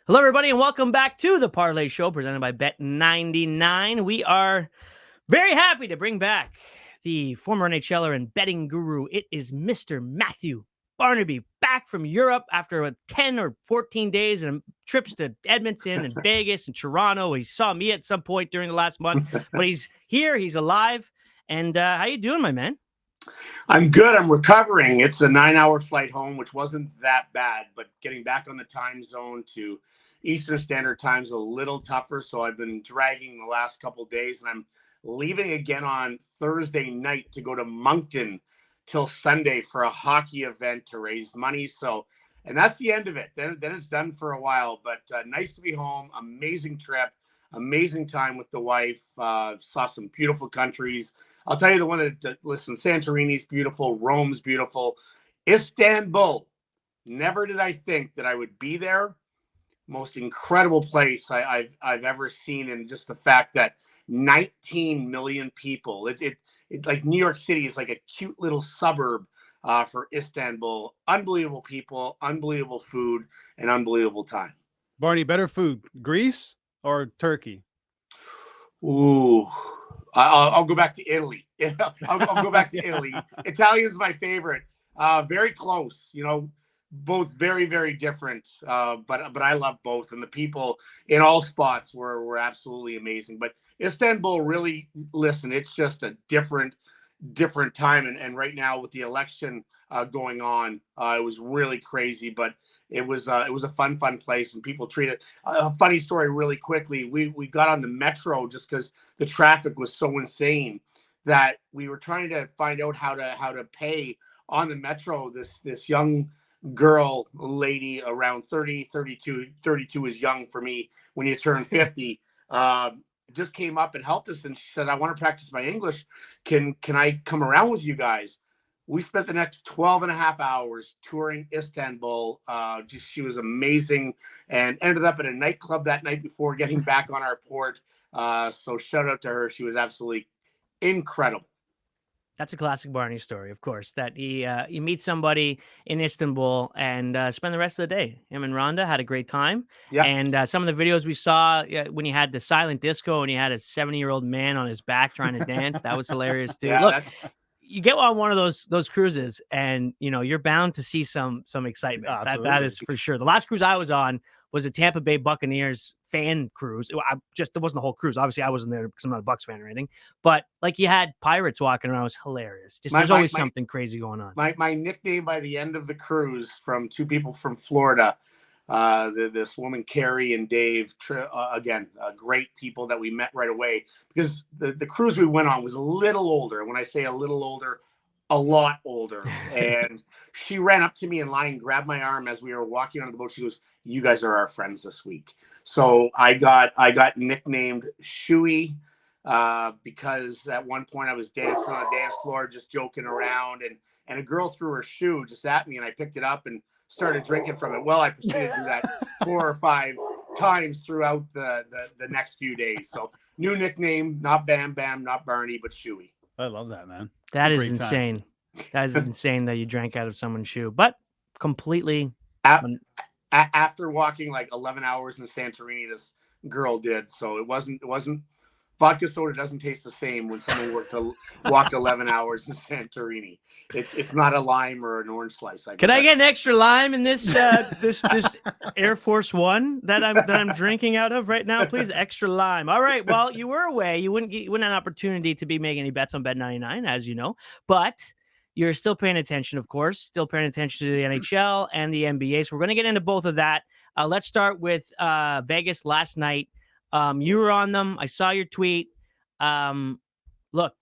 Hello, everybody, and welcome back to the Parlay Show presented by Bet99. We are very happy to bring back the former NHLer and betting guru. It is Mr. Matthew Barnaby, back from Europe after 10 or 14 days and trips to Edmonton and Vegas and Toronto. He saw me at some point during the last month, but he's here. He's alive. And how you doing, my man? I'm good. I'm recovering. It's a 9-hour flight home, which wasn't that bad, but getting back on the time zone to Eastern Standard Time is a little tougher. So I've been dragging the last couple of days, and I'm leaving again on Thursday night to go to Moncton till Sunday for a hockey event to raise money. So, and that's the end of it. Then it's done for a while, but nice to be home. Amazing trip, amazing time with the wife. Saw some beautiful countries. I'll tell you the one that, listen, Santorini's beautiful. Rome's beautiful. Istanbul. Never did I think that I would be there. Most incredible place I've ever seen. And just the fact that 19 million people, it like New York City is like a cute little suburb for Istanbul. Unbelievable people, unbelievable food, and unbelievable time. Barney, better food, Greece or Turkey? Ooh. I'll go back to Italy. I'll go back to Italy. Italian's my favorite. Very close, both very, very different. But I love both. And the people in all spots were absolutely amazing. But Istanbul, really, listen, it's just a different time. And right now with the election going on, it was really crazy. But it was a fun place, and people treated a funny story really quickly. We got on the metro just because the traffic was so insane that we were trying to find out how to pay on the metro. This young girl lady around 32 is young for me when you turn 50, just came up and helped us, and she said, I want to practice my English. Can I come around with you guys? We spent the next 12 and a half hours touring Istanbul. She was amazing, and ended up at a nightclub that night before getting back on our port. So shout out to her. She was absolutely incredible. That's a classic Barney story, of course, that he meets somebody in Istanbul and spend the rest of the day. Him and Rhonda had a great time. Yeah. And some of the videos we saw when he had the silent disco and he had a 70-year-old man on his back trying to dance, that was hilarious too. Yeah, Look, you get on one of those cruises and you're bound to see some excitement. That is for sure. The last cruise I was on was a Tampa Bay Buccaneers fan cruise. There wasn't the whole cruise. Obviously I wasn't there because I'm not a Bucs fan or anything, but like you had pirates walking around. It was hilarious. There's always something crazy going on. My nickname by the end of the cruise from two people from Florida, this woman, Carrie and Dave, again, great people that we met right away, because the cruise we went on was a little older. When I say a little older, a lot older. And she ran up to me in line, grabbed my arm as we were walking on the boat. She goes, you guys are our friends this week. So I got nicknamed Shuey because at one point I was dancing on the dance floor, just joking around, and a girl threw her shoe just at me, and I picked it up and started drinking from it. Well, I proceeded to do that 4 or 5 times throughout the next few days. So new nickname, not Bam Bam, not Barney, but Shuey. I love that, man. That is insane. That is insane that you drank out of someone's shoe, but completely. After walking like 11 hours in Santorini, this girl did. So it wasn't vodka soda doesn't taste the same when someone walked 11 hours in Santorini. It's not a lime or an orange slice. Can I get an extra lime in this this Air Force One that I'm drinking out of right now, please? Extra lime. All right. Well, you were away. You wouldn't have an opportunity to be making any bets on Bet99, as you know, but you're still paying attention, of course, still paying attention to the NHL and the NBA. So we're going to get into both of that. Let's start with Vegas last night. You were on them. I saw your tweet. Look,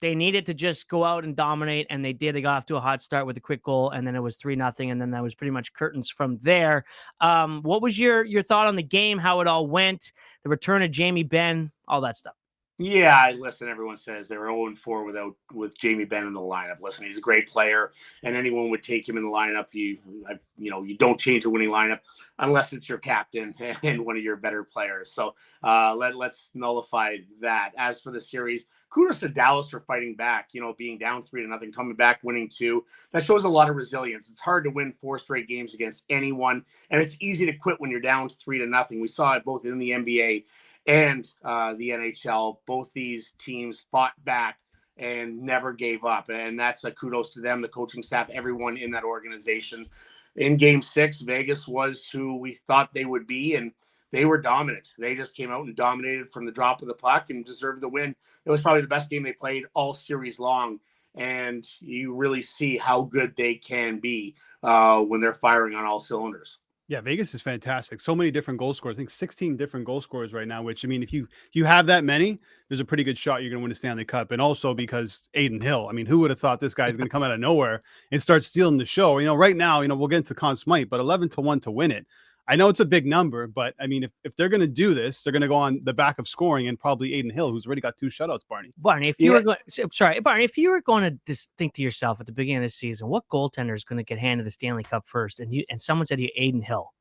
they needed to just go out and dominate, and they did. They got off to a hot start with a quick goal, and then it was 3-0, and then that was pretty much curtains from there. What was your thought on the game, how it all went, the return of Jamie Benn, all that stuff? Yeah, listen, everyone says they were 0-4 with Jamie Benn in the lineup. Listen, he's a great player, and anyone would take him in the lineup. You don't change a winning lineup unless it's your captain and one of your better players. So let's nullify that. As for the series, kudos to Dallas for fighting back. Being down 3-0, coming back, winning 2. That shows a lot of resilience. It's hard to win 4 straight games against anyone, and it's easy to quit when you're down 3-0. We saw it both in the NBA and the NHL. Both these teams fought back and never gave up. And that's a kudos to them, the coaching staff, everyone in that organization. In game 6, Vegas was who we thought they would be, and they were dominant. They just came out and dominated from the drop of the puck and deserved the win. It was probably the best game they played all series long. And you really see how good they can be when they're firing on all cylinders. Yeah, Vegas is fantastic. So many different goal scorers. I think 16 different goal scorers right now, which, I mean, if you have that many, there's a pretty good shot you're going to win a Stanley Cup. And also because Adin Hill, I mean, who would have thought this guy is going to come out of nowhere and start stealing the show? Right now, we'll get into Conn Smythe, but 11-1 to win it. I know it's a big number, but I mean, if they're going to do this, they're going to go on the back of scoring and probably Adin Hill, who's already got 2 shutouts, Barney. Barney, if you were going, sorry, Barney, if you were going to just think to yourself at the beginning of the season, what goaltender is going to get handed the Stanley Cup first? And someone said to you, Adin Hill.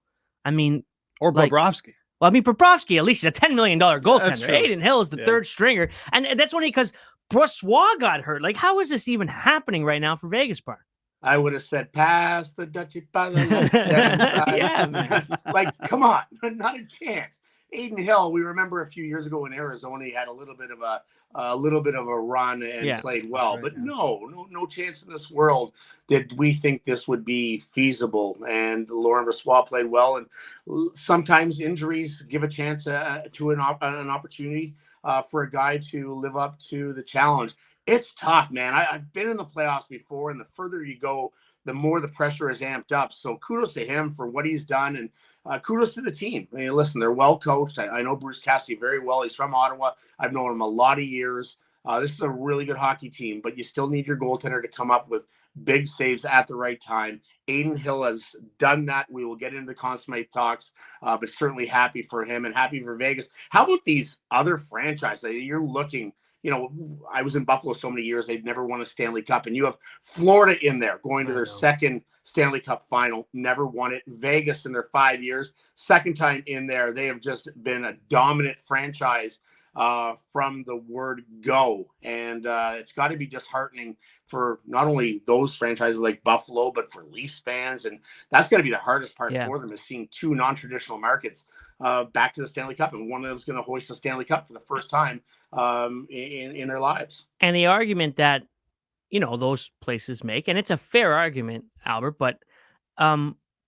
I mean, or Bobrovsky. Well, I mean, Bobrovsky, at least he's a $10 million goaltender. Adin Hill is the third stringer. And that's only because Brossoit got hurt. Like, how is this even happening right now for Vegas, Barn? I would have said, pass the Dutchie by the left. Yeah, man. Like, come on, not a chance. Adin Hill, we remember a few years ago in Arizona, he had a little bit of a run and played well, but no chance in this world did we think this would be feasible. And Laurent Brossoit played well, and sometimes injuries give a chance to an opportunity for a guy to live up to the challenge. It's tough, man. I've been in the playoffs before, and the further you go, the more the pressure is amped up. So kudos to him for what he's done, and kudos to the team. I mean, listen, they're well coached. I know Bruce Cassidy very well. He's from Ottawa. I've known him a lot of years. This is a really good hockey team, but you still need your goaltender to come up with big saves at the right time. Adin Hill has done that. We will get into the Conn Smythe talks, but certainly happy for him and happy for Vegas. How about these other franchises? You're looking. I was in Buffalo so many years, they've never won a Stanley Cup. And you have Florida in there going to their second Stanley Cup final, never won it. Vegas in their 5 years, second time in there. They have just been a dominant franchise from the word go. And it's got to be disheartening for not only those franchises like Buffalo, but for Leafs fans. And that's got to be the hardest part for them, is seeing 2 non-traditional markets back to the Stanley Cup. And one of them is going to hoist the Stanley Cup for the first time in their lives. And the argument that, those places make, and it's a fair argument, Albert, but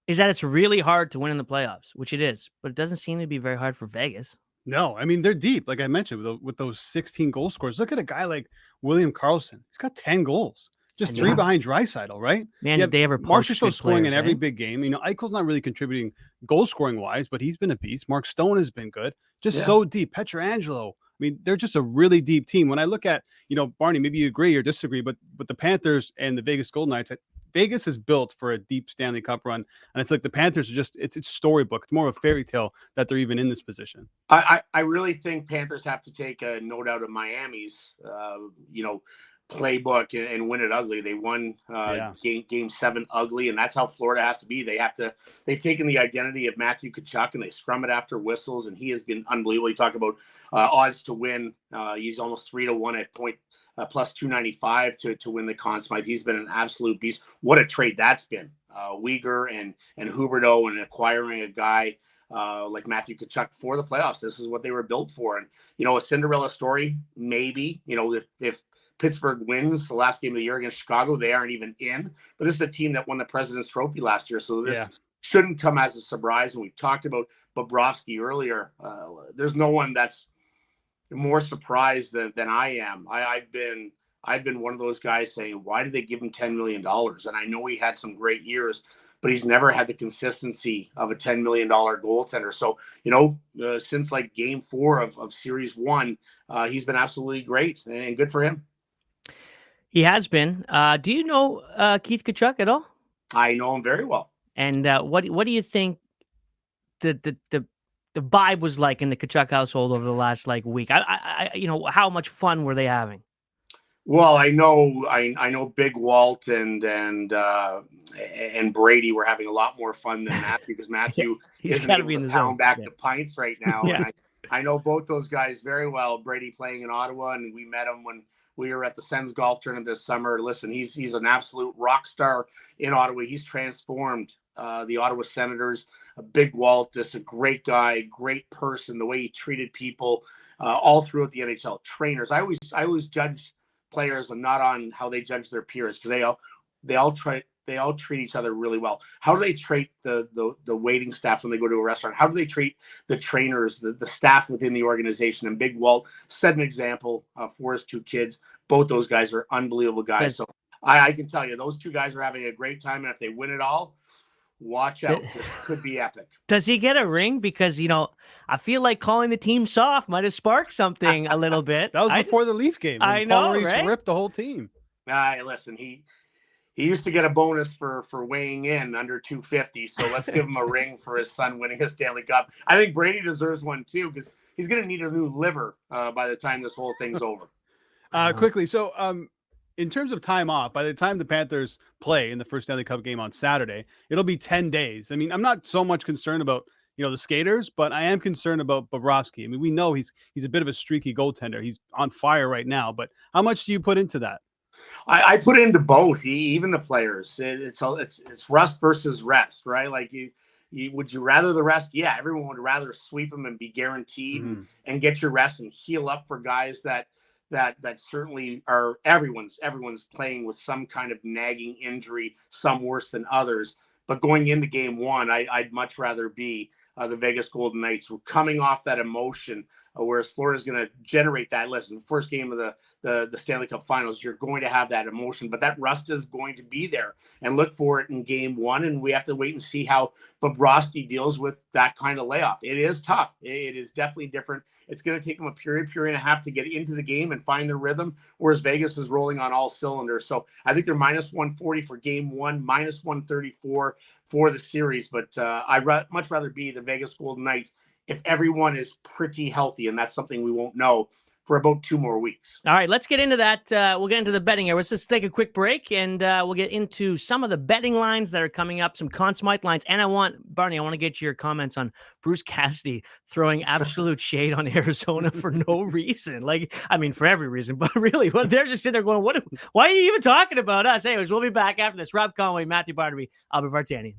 is that it's really hard to win in the playoffs, which it is, but it doesn't seem to be very hard for Vegas. No, I mean, they're deep. Like I mentioned, with those 16 goal scorers. Look at a guy like William Karlsson. He's got 10 goals. Just 3 behind Draisaitl, right? Man, did they ever Marchessault scoring in every big game. Eichel's not really contributing goal scoring wise, but he's been a beast. Mark Stone has been good. So deep. Pietrangelo. I mean, they're just a really deep team. When I look at, Barney, maybe you agree or disagree, but the Panthers and the Vegas Golden Knights, Vegas is built for a deep Stanley Cup run. And I feel like the Panthers are just, it's storybook. It's more of a fairy tale that they're even in this position. I really think Panthers have to take a note out of Miami's, playbook and win it ugly. They won game 7 ugly, and that's how Florida has to be. They've taken the identity of Matthew Tkachuk and they scrum it after whistles, and he has been unbelievable. You talk about odds to win. He's almost 3-1 at point plus 295 to win the Conn Smythe. He's been an absolute beast. What a trade that's been. Uyghur and Huberdeau, and acquiring a guy like Matthew Tkachuk for the playoffs. This is what they were built for. And, a Cinderella story, maybe, if Pittsburgh wins the last game of the year against Chicago, they aren't even in. But this is a team that won the President's Trophy last year, so this shouldn't come as a surprise. And we talked about Bobrovsky earlier. There's no one that's more surprised than I am. I've been one of those guys saying, why did they give him $10 million? And I know he had some great years, but he's never had the consistency of a $10 million goaltender. So, since like game 4 of series 1, he's been absolutely great, and good for him. He has been. Do you know Keith Tkachuk at all? I know him very well. And what do you think the the vibe was like in the Kachuk household over the last like week. How much fun were they having? Well, I know Big Walt and Brady were having a lot more fun than Matthew, because Matthew He's isn't gotta able be in to the pound zone. back Yeah. the pints right now. Yeah. And I know both those guys very well. Brady playing in Ottawa, and we met him when we were at the Sens golf tournament this summer. Listen, he's an absolute rock star in Ottawa. He's transformed the Ottawa Senators. A Big Walt, just a great guy, great person. The way he treated people all throughout the NHL. Trainers. I always judge players and not on how they judge their peers, because they all treat each other really well. How do they treat the waiting staff when they go to a restaurant? How do they treat the trainers, the staff within the organization? And Big Walt set an example for his two kids. Both those guys are unbelievable guys. So I can tell you, those two guys are having a great time, and if they win it all, watch out. This could be epic. Does he get a ring? Because, I feel like calling the team soft might have sparked something a little bit. That was before the Leaf game. I Paul know, Maurice right? ripped the whole team. Listen, he used to get a bonus for weighing in under 250. So let's give him a ring for his son winning a Stanley Cup. I think Brady deserves one too, because he's going to need a new liver by the time this whole thing's over. Quickly. So, in terms of time off, by the time the Panthers play in the first Stanley Cup game on Saturday, it'll be 10 days. I mean, I'm not so much concerned about, the skaters, but I am concerned about Bobrovsky. I mean, we know he's a bit of a streaky goaltender. He's on fire right now, but how much do you put into that? I put into both, even the players. It's rust versus rest, right? Like would you rather the rest? Yeah, everyone would rather sweep them and be guaranteed and get your rest and heal up for guys that certainly are everyone's playing with some kind of nagging injury, some worse than others. But going into game one, I'd much rather be the Vegas Golden Knights, who coming off that emotion, whereas Florida's going to generate that. Listen, first game of the Stanley Cup Finals, you're going to have that emotion, but that rust is going to be there, and look for it in game one. And we have to wait and see how Bobrovsky deals with that kind of layoff. It is tough. It is definitely different. It's going to take them a period and a half to get into the game and find their rhythm, whereas Vegas is rolling on all cylinders. So I think they're minus 140 for game one, minus 134 for the series. But I'd much rather be the Vegas Golden Knights if everyone is pretty healthy, and that's something we won't know for about 2 more weeks. All right, let's get into that. We'll get into the betting here. Let's just take a quick break, and we'll get into some of the betting lines that are coming up, some Conn Smythe lines. And I want to get your comments on Bruce Cassidy throwing absolute shade on Arizona for no reason. For every reason, but really, they're just sitting there going, why are you even talking about us? Anyways, we'll be back after this. Rob Conway, Matthew Barnaby, Albert Vartanian.